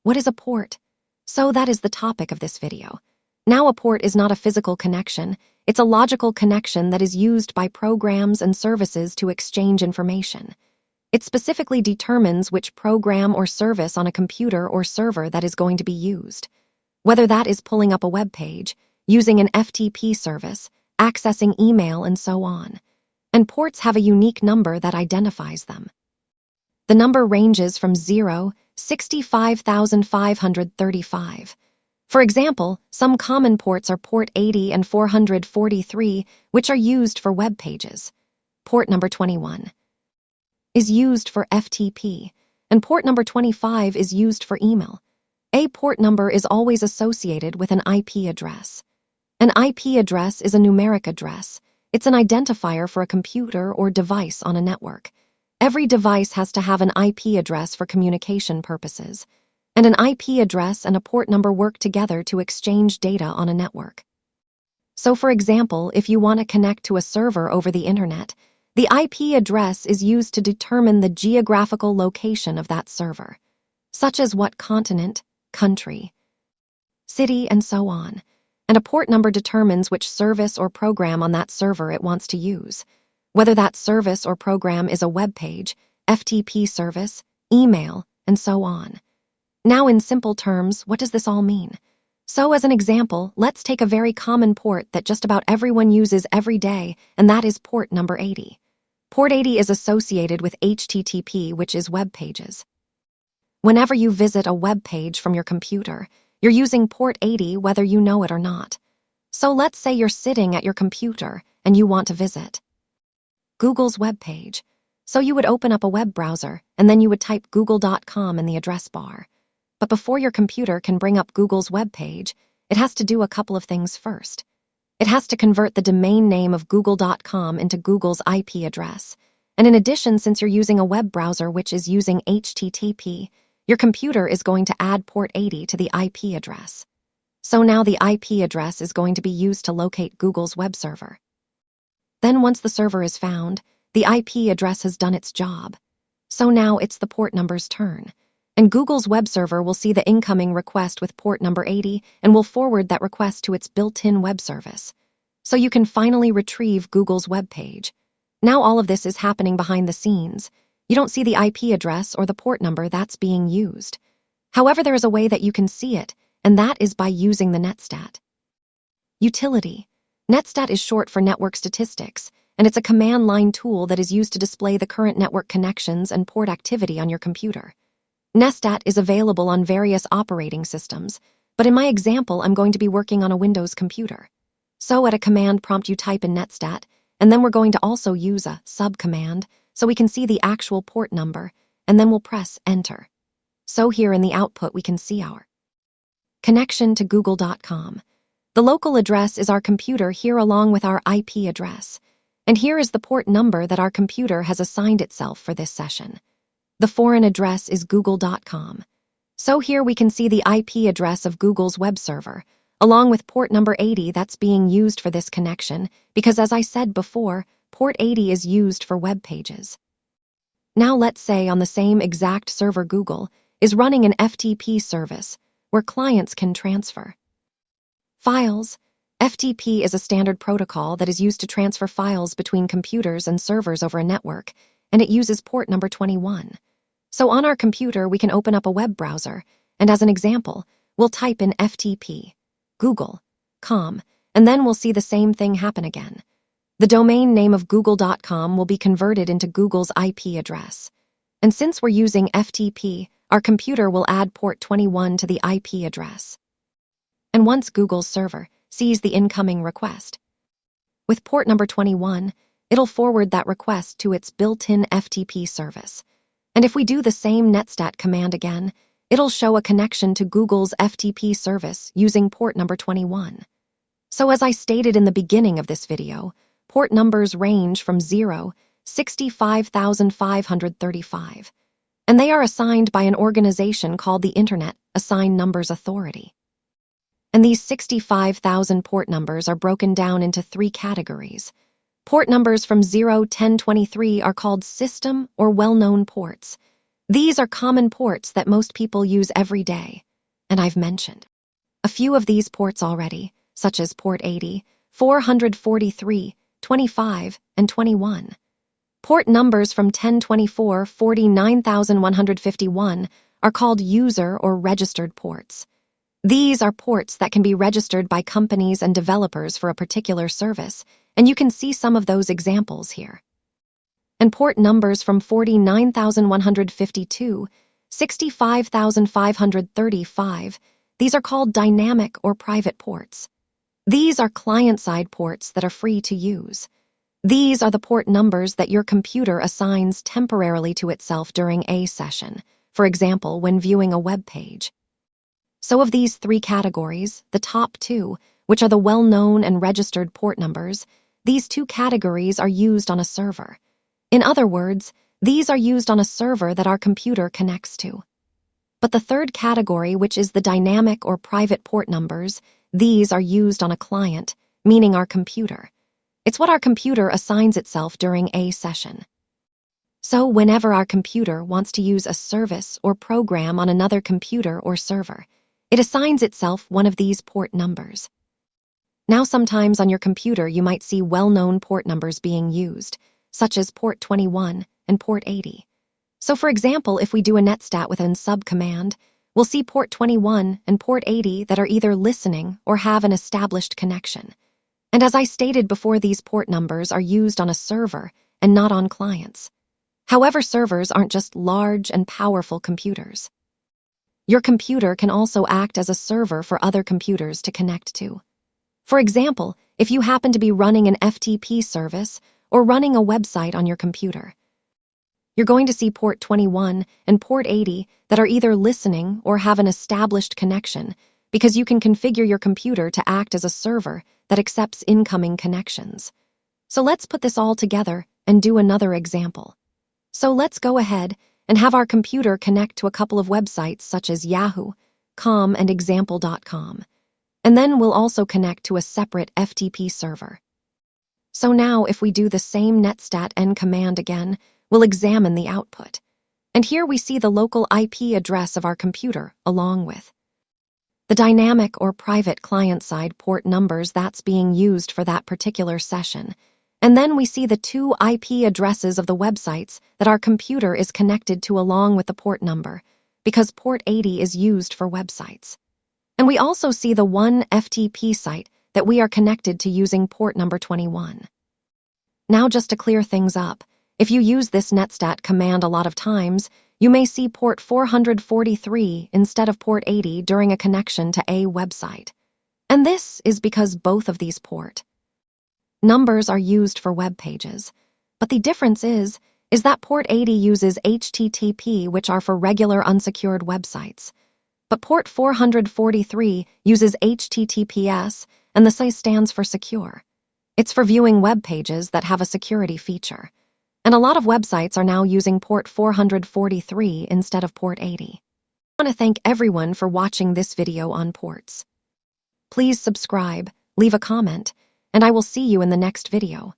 What is a port? So that is the topic of this video. Now a port is not a physical connection, it's a logical connection that is used by programs and services to exchange information. It specifically determines which program or service on a computer or server that is going to be used. Whether that is pulling up a web page, using an FTP service, accessing email, and so on. And ports have a unique number that identifies them. The number ranges from 0-65,535. For example, some common ports are port 80 and 443, which are used for web pages. Port number 21 is used for FTP, and port number 25 is used for email. A port number is always associated with an IP address. An IP address is a numeric address. It's an identifier for a computer or device on a network. Every device has to have an IP address for communication purposes, and an IP address and a port number work together to exchange data on a network. So for example, if you want to connect to a server over the internet, the IP address is used to determine the geographical location of that server, such as what continent, country, city, and so on. And a port number determines which service or program on that server it wants to use, whether that service or program is a web page, FTP service, email, and so on. Now in simple terms, what does this all mean? So as an example, let's take a very common port that just about everyone uses every day, and that is port number 80. Port 80 is associated with HTTP, which is web pages. Whenever you visit a web page from your computer, you're using port 80 whether you know it or not. So let's say you're sitting at your computer and you want to visit Google's web page. So you would open up a web browser and then you would type google.com in the address bar. But before your computer can bring up Google's web page, it has to do a couple of things first. It has to convert the domain name of google.com into Google's IP address. And in addition, since you're using a web browser which is using HTTP, your computer is going to add port 80 to the IP address. So now the IP address is going to be used to locate Google's web server. Then once the server is found, the IP address has done its job. So now it's the port number's turn. And Google's web server will see the incoming request with port number 80 and will forward that request to its built-in web service. So you can finally retrieve Google's web page. Now all of this is happening behind the scenes. You don't see the IP address or the port number that's being used. However, there is a way that you can see it, and that is by using the NetStat utility. NetStat is short for Network Statistics, and it's a command line tool that is used to display the current network connections and port activity on your computer. NetStat is available on various operating systems, but in my example, I'm going to be working on a Windows computer. So at a command prompt, you type in NetStat, and then we're going to also use a subcommand so we can see the actual port number, and then we'll press Enter. So here in the output, we can see our connection to google.com. The local address is our computer here along with our IP address. And here is the port number that our computer has assigned itself for this session. The foreign address is google.com. So here we can see the IP address of Google's web server, along with port number 80 that's being used for this connection, because as I said before, port 80 is used for web pages. Now let's say on the same exact server Google is running an FTP service where clients can transfer files. FTP is a standard protocol that is used to transfer files between computers and servers over a network, and it uses port number 21. So on our computer, we can open up a web browser, and as an example, we'll type in FTP, google.com, and then we'll see the same thing happen again. The domain name of google.com will be converted into Google's IP address. And since we're using FTP, our computer will add port 21 to the IP address. And once Google's server sees the incoming request with port number 21, it'll forward that request to its built-in FTP service. And if we do the same NetStat command again, it'll show a connection to Google's FTP service using port number 21. So as I stated in the beginning of this video, port numbers range from 0-65,535, and they are assigned by an organization called the Internet Assigned Numbers Authority. And these 65,000 port numbers are broken down into 3 categories. Port numbers from 0-1023 are called system or well-known ports. These are common ports that most people use every day, and I've mentioned a few of these ports already, such as port 80, 443, 25, and 21. Port numbers from 1024 49151 are called user or registered ports. These are ports that can be registered by companies and developers for a particular service, and you can see some of those examples here. And port numbers from 49152, 65535, these are called dynamic or private ports. These are client-side ports that are free to use. These are the port numbers that your computer assigns temporarily to itself during a session, for example, when viewing a web page. So of these three categories, the top two, which are the well-known and registered port numbers, these two categories are used on a server. In other words, these are used on a server that our computer connects to. But the third category, which is the dynamic or private port numbers, these are used on a client, meaning our computer. It's what our computer assigns itself during a session. So whenever our computer wants to use a service or program on another computer or server, it assigns itself one of these port numbers. Now sometimes on your computer you might see well-known port numbers being used, such as port 21 and port 80. So for example, if we do a netstat with an sub command, we'll see port 21 and port 80 that are either listening or have an established connection. And as I stated before, these port numbers are used on a server and not on clients. However, servers aren't just large and powerful computers. Your computer can also act as a server for other computers to connect to. For example, if you happen to be running an FTP service or running a website on your computer, you're going to see port 21 and port 80 that are either listening or have an established connection, because you can configure your computer to act as a server that accepts incoming connections. So let's put this all together and do another example. So let's go ahead and have our computer connect to a couple of websites such as Yahoo, com, and example.com. And then we'll also connect to a separate FTP server. So now if we do the same netstat-n command again, we'll examine the output. And here we see the local IP address of our computer along with the dynamic or private client-side port numbers that's being used for that particular session. And then we see the two IP addresses of the websites that our computer is connected to along with the port number, because port 80 is used for websites. And we also see the one FTP site that we are connected to using port number 21. Now just to clear things up, if you use this netstat command a lot of times, you may see port 443 instead of port 80 during a connection to a website. And this is because both of these port numbers are used for web pages. But the difference is that port 80 uses HTTP, which are for regular unsecured websites. But port 443 uses HTTPS, and the size stands for secure. It's for viewing web pages that have a security feature. And a lot of websites are now using port 443 instead of port 80. I want to thank everyone for watching this video on ports. Please subscribe, leave a comment, and I will see you in the next video.